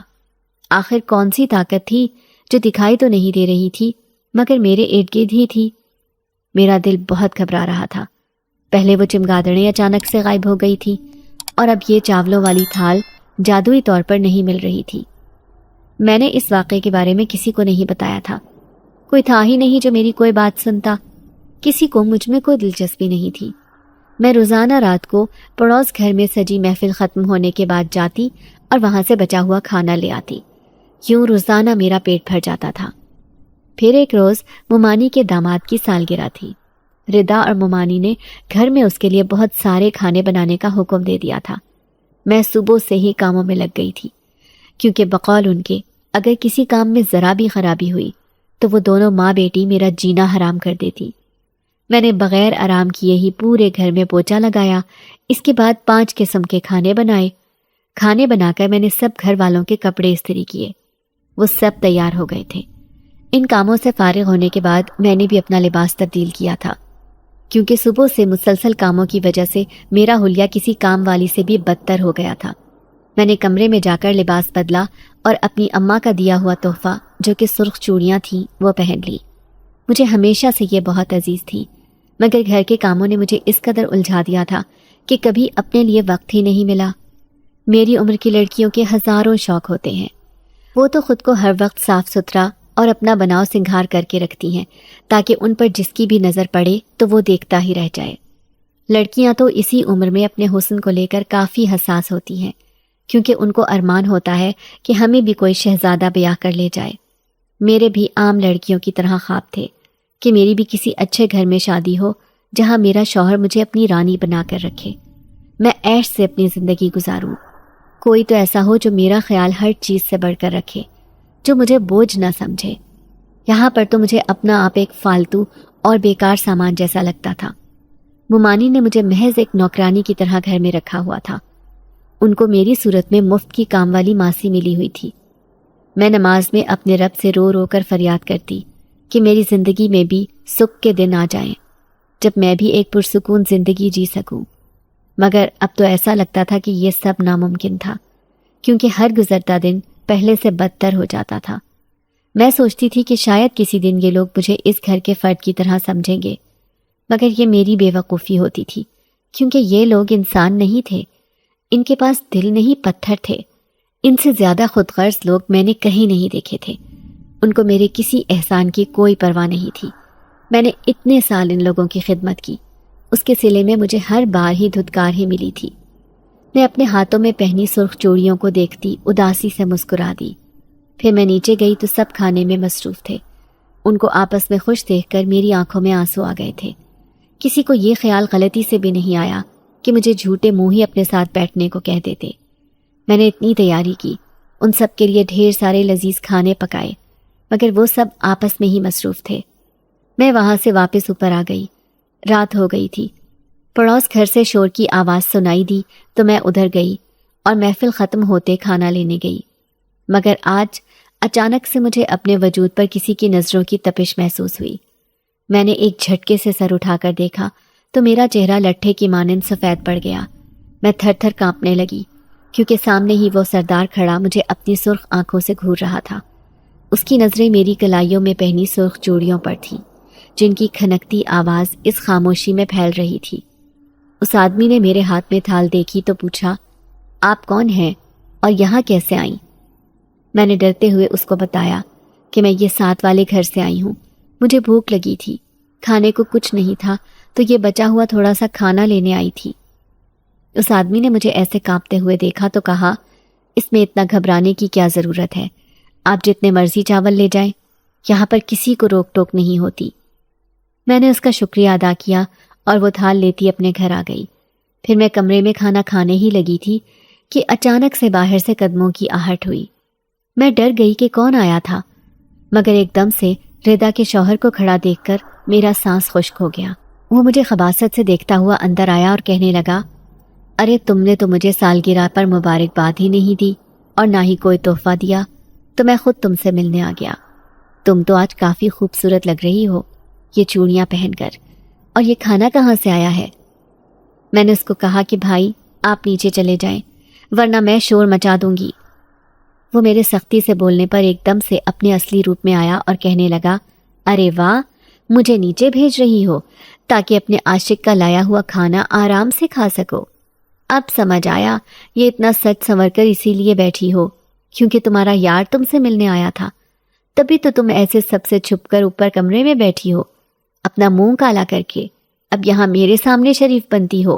آخر کون سی طاقت تھی جو دکھائی تو نہیں دے رہی تھی مگر میرے ارد گرد ہی تھی؟ میرا دل بہت گھبرا رہا تھا۔ پہلے وہ چمگادڑیں اچانک سے غائب ہو گئی تھی اور اب یہ چاولوں والی تھال جادوئی طور پر نہیں مل رہی تھی۔ میں نے اس واقعے کے بارے میں کسی کو نہیں بتایا تھا، کوئی تھا ہی نہیں جو میری کوئی بات سنتا، کسی کو مجھ میں کوئی دلچسپی نہیں تھی۔ میں روزانہ رات کو پڑوس گھر میں سجی محفل ختم ہونے کے بعد جاتی اور وہاں سے بچا ہوا کھانا لے آتی۔ یوں روزانہ میرا پیٹ بھر جاتا تھا۔ پھر ایک روز مومانی کے داماد کی سالگرہ تھی۔ ردا اور مومانی نے گھر میں اس کے لیے بہت سارے کھانے بنانے کا حکم دے دیا تھا۔ میں صبح سے ہی کاموں میں لگ گئی تھی، کیونکہ بقول ان کے اگر کسی کام میں ذرا بھی خرابی ہوئی تو وہ دونوں ماں بیٹی میرا جینا حرام کر دیتی۔ میں نے بغیر آرام کیے ہی پورے گھر میں پوچھا لگایا، اس کے بعد 5 قسم کے کھانے بنائے۔ کھانے بنا کر میں نے سب گھر والوں کے کپڑے استری کیے، وہ سب تیار ہو گئے تھے۔ ان کاموں سے فارغ ہونے کے بعد میں نے بھی اپنا لباس تبدیل کیا تھا، کیونکہ صبح سے مسلسل کاموں کی وجہ سے میرا حلیہ کسی کام والی سے بھی بدتر ہو گیا تھا۔ میں نے کمرے میں جا کر لباس بدلا اور اپنی اماں کا دیا ہوا تحفہ جو کہ سرخ چوڑیاں تھیں وہ پہن لی۔ مجھے ہمیشہ سے یہ بہت عزیز تھی، مگر گھر کے کاموں نے مجھے اس قدر الجھا دیا تھا کہ کبھی اپنے لیے وقت ہی نہیں ملا۔ میری عمر کی لڑکیوں کے ہزاروں شوق ہوتے ہیں، وہ تو خود کو ہر وقت صاف ستھرا اور اپنا بناؤ سنگھار کر کے رکھتی ہیں تاکہ ان پر جس کی بھی نظر پڑے تو وہ دیکھتا ہی رہ جائے۔ لڑکیاں تو اسی عمر میں اپنے حسن کو لے کر کافی حساس ہوتی ہیں، کیونکہ ان کو ارمان ہوتا ہے کہ ہمیں بھی کوئی شہزادہ بیاہ کر لے جائے۔ میرے بھی عام لڑکیوں کی طرح خواب تھے کہ میری بھی کسی اچھے گھر میں شادی ہو جہاں میرا شوہر مجھے اپنی رانی بنا کر رکھے، میں عیش سے اپنی زندگی گزاروں۔ کوئی تو ایسا ہو جو میرا خیال ہر چیز سے بڑھ کر رکھے، جو مجھے بوجھ نہ سمجھے۔ یہاں پر تو مجھے اپنا آپ ایک فالتو اور بیکار سامان جیسا لگتا تھا۔ ممانی نے مجھے محض ایک نوکرانی کی طرح گھر میں رکھا ہوا تھا۔ ان کو میری صورت میں مفت کی کام والی ماسی ملی ہوئی تھی۔ میں نماز میں اپنے رب سے رو رو کر فریاد کرتی کہ میری زندگی میں بھی سکھ کے دن آ جائیں، جب میں بھی ایک پرسکون زندگی جی سکوں۔ مگر اب تو ایسا لگتا تھا کہ یہ سب ناممکن تھا، کیونکہ ہر گزرتا دن پہلے سے بدتر ہو جاتا تھا۔ میں سوچتی تھی کہ شاید کسی دن یہ لوگ مجھے اس گھر کے فرد کی طرح سمجھیں گے، مگر یہ میری بے وقوفی ہوتی تھی، کیونکہ یہ لوگ انسان نہیں تھے، ان کے پاس دل نہیں پتھر تھے۔ ان سے زیادہ خود غرض لوگ میں نے کہیں نہیں دیکھے تھے۔ ان کو میرے کسی احسان کی کوئی پرواہ نہیں تھی۔ میں نے اتنے سال ان لوگوں کی خدمت کی، اس کے صلے میں مجھے ہر بار ہی دھتکار ہی ملی تھی۔ میں اپنے ہاتھوں میں پہنی سرخ چوڑیوں کو دیکھتی اداسی سے مسکرا دی۔ پھر میں نیچے گئی تو سب کھانے میں مصروف تھے۔ ان کو آپس میں خوش دیکھ کر میری آنکھوں میں آنسو آ گئے تھے۔ کسی کو یہ خیال غلطی سے بھی نہیں آیا کہ مجھے جھوٹے منہ ہی اپنے ساتھ بیٹھنے کو کہہ دیتے۔ میں نے اتنی تیاری کی، ان سب کے لیے ڈھیر سارے لذیذ کھانے پکائے، مگر وہ سب آپس میں ہی مصروف تھے۔ میں وہاں سے واپس اوپر آ گئی۔ رات ہو گئی تھی۔ پڑوس گھر سے شور کی آواز سنائی دی تو میں ادھر گئی اور محفل ختم ہوتے کھانا لینے گئی۔ مگر آج اچانک سے مجھے اپنے وجود پر کسی کی نظروں کی تپش محسوس ہوئی۔ میں نے ایک جھٹکے سے سر اٹھا کر دیکھا تو میرا چہرہ لٹھے کی مانند سفید پڑ گیا۔ میں تھر تھر کانپنے لگی، کیونکہ سامنے ہی وہ سردار کھڑا مجھے اپنی سرخ آنکھوں سے گھور رہا تھا۔ اس کی نظریں میری کلائیوں میں پہنی سرخ چوڑیوں پر تھیں، جن کی کھنکتی آواز اس خاموشی میں پھیل رہی تھی۔ اس آدمی نے میرے ہاتھ میں تھال دیکھی تو پوچھا، آپ کون ہیں اور یہاں کیسے آئیں؟ میں نے ڈرتے ہوئے اس کو بتایا کہ میں یہ ساتھ والے گھر سے آئی ہوں، مجھے بھوک لگی تھی، کھانے کو کچھ نہیں تھا تو یہ بچا ہوا تھوڑا سا کھانا لینے آئی تھی۔ اس آدمی نے مجھے ایسے کانپتے ہوئے دیکھا تو کہا، اس میں اتنا گھبرانے کی کیا ضرورت ہے، آپ جتنے مرضی چاول لے جائیں، یہاں پر کسی کو روک ٹوک نہیں ہوتی۔ میں نے اس کا شکریہ ادا کیا اور وہ تھال لیتی اپنے گھر آ گئی۔ پھر میں کمرے میں کھانا کھانے ہی لگی تھی کہ اچانک سے باہر سے قدموں کی آہٹ ہوئی۔ میں ڈر گئی کہ کون آیا تھا، مگر ایک دم سے ردا کے شوہر کو کھڑا دیکھ کر میرا سانس خشک ہو گیا۔ وہ مجھے خباثت سے دیکھتا ہوا اندر آیا اور کہنے لگا، ارے تم نے تو مجھے سالگرہ پر مبارکباد ہی نہیں دی اور نہ ہی کوئی تحفہ دیا، تو میں خود تم سے ملنے آ گیا۔ تم تو آج کافی خوبصورت لگ رہی ہو، یہ چوڑیاں پہن کر، اور یہ کھانا کہاں سے آیا ہے؟ میں نے اس کو کہا کہ بھائی آپ نیچے چلے جائیں ورنہ میں شور مچا دوں گی۔ وہ میرے سختی سے بولنے پر ایک دم سے اپنے اصلی روپ میں آیا اور کہنے لگا، ارے واہ، مجھے نیچے بھیج رہی ہو تاکہ اپنے عاشق کا لایا ہوا کھانا آرام سے کھا سکو۔ اب سمجھ آیا، یہ اتنا سج سنور کر اسی لیے بیٹھی ہو کیونکہ تمہارا یار تم سے ملنے آیا تھا، تبھی تو تم ایسے سب سے چھپ کر اوپر کمرے میں بیٹھی ہو، اپنا منہ کالا کر کے اب یہاں میرے سامنے شریف بنتی ہو۔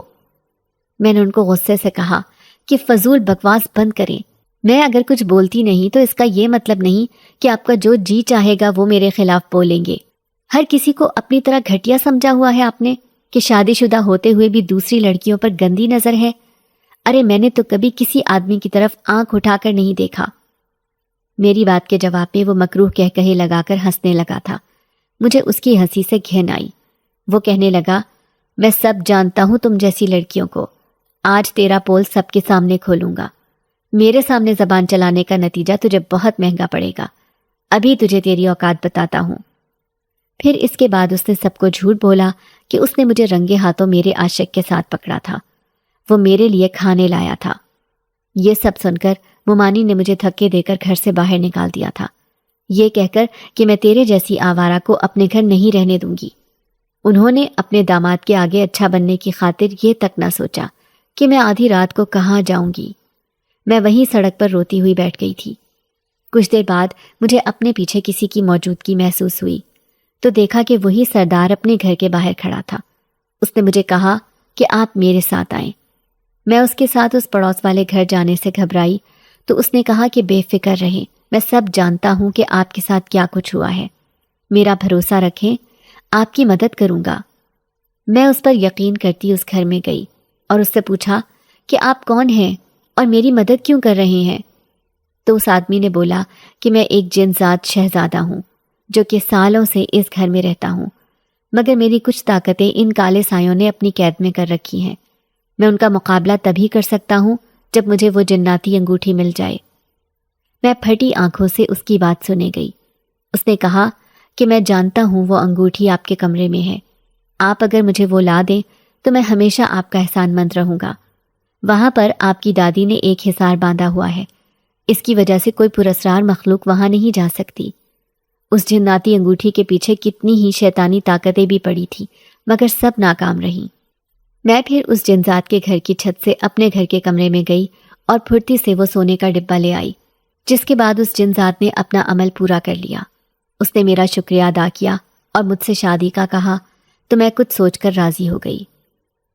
میں نے ان کو غصے سے کہا کہ فضول بکواس بند کریں، میں اگر کچھ بولتی نہیں تو اس کا یہ مطلب نہیں کہ آپ کا جو جی چاہے گا وہ میرے خلاف بولیں گے۔ ہر کسی کو اپنی طرح گھٹیا سمجھا ہوا ہے آپ نے کہ شادی شدہ ہوتے ہوئے بھی دوسری لڑکیوں پر گندی نظر ہے۔ ارے میں نے تو کبھی کسی آدمی کی طرف آنکھ اٹھا کر نہیں دیکھا۔ میری بات کے جواب میں وہ مکروہ کہے لگا کر ہنسنے لگا تھا۔ مجھے اس کی ہنسی سے گھن آئی۔ وہ کہنے لگا، میں سب جانتا ہوں تم جیسی لڑکیوں کو، آج تیرا پول سب کے سامنے کھولوں گا۔ میرے سامنے زبان چلانے کا نتیجہ تجھے بہت مہنگا پڑے گا، ابھی تجھے تیری اوقات بتاتا ہوں۔ پھر اس کے بعد اس نے سب کو جھوٹ بولا کہ اس نے مجھے رنگے ہاتھوں میرے عاشق کے ساتھ پکڑا تھا، وہ میرے لیے کھانے لایا تھا۔ یہ سب سن کر ممانی نے مجھے دھکے دے کر گھر سے باہر نکال دیا تھا، یہ کہہ کر کہ میں تیرے جیسی آوارہ کو اپنے گھر نہیں رہنے دوں گی۔ انہوں نے اپنے داماد کے آگے اچھا بننے کی خاطر یہ تک نہ سوچا کہ میں آدھی رات کو کہاں جاؤں گی۔ میں وہیں سڑک پر روتی ہوئی بیٹھ گئی تھی۔ کچھ دیر بعد مجھے اپنے پیچھے کسی کی موجودگی محسوس ہوئی تو دیکھا کہ وہی سردار اپنے گھر کے باہر کھڑا تھا۔ اس نے مجھے کہا کہ آپ میرے ساتھ آئیں۔ میں اس کے ساتھ اس پڑوس والے گھر جانے سے گھبرائی تو اس نے کہا کہ بے فکر رہیں، میں سب جانتا ہوں کہ آپ کے ساتھ کیا کچھ ہوا ہے، میرا بھروسہ رکھیں، آپ کی مدد کروں گا۔ میں اس پر یقین کرتی اس گھر میں گئی اور اس سے پوچھا کہ آپ کون ہیں اور میری مدد کیوں کر رہے ہیں؟ تو اس آدمی نے بولا کہ میں ایک جن ذات شہزادہ ہوں جو کہ سالوں سے اس گھر میں رہتا ہوں، مگر میری کچھ طاقتیں ان کالے سایوں نے اپنی قید میں کر رکھی ہیں۔ میں ان کا مقابلہ تبھی کر سکتا ہوں جب مجھے وہ جناتی انگوٹھی مل جائے۔ میں پھٹی آنکھوں سے اس کی بات سنے گئی۔ اس نے کہا کہ میں جانتا ہوں وہ انگوٹھی آپ کے کمرے میں ہے، آپ اگر مجھے وہ لا دیں تو میں ہمیشہ آپ کا احسان مند رہوں گا۔ وہاں پر آپ کی دادی نے ایک حصار باندھا ہوا ہے، اس کی وجہ سے کوئی پراسرار مخلوق وہاں نہیں جا سکتی۔ اس جناتی انگوٹھی کے پیچھے کتنی ہی شیطانی طاقتیں بھی پڑی تھی مگر سب ناکام رہیں۔ میں پھر اس جنزات کے گھر کی چھت سے اپنے گھر کے کمرے میں گئی اور پھرتی سے وہ سونے کا ڈبہ لے آئی، جس کے بعد اس جنزات نے اپنا عمل پورا کر لیا۔ اس نے میرا شکریہ ادا کیا اور مجھ سے شادی کا کہا تو میں کچھ سوچ کر راضی ہو گئی۔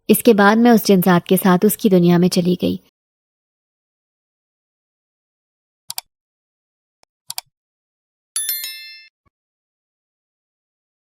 اس کے بعد میں اس جنزات کے ساتھ اس کی دنیا میں چلی گئی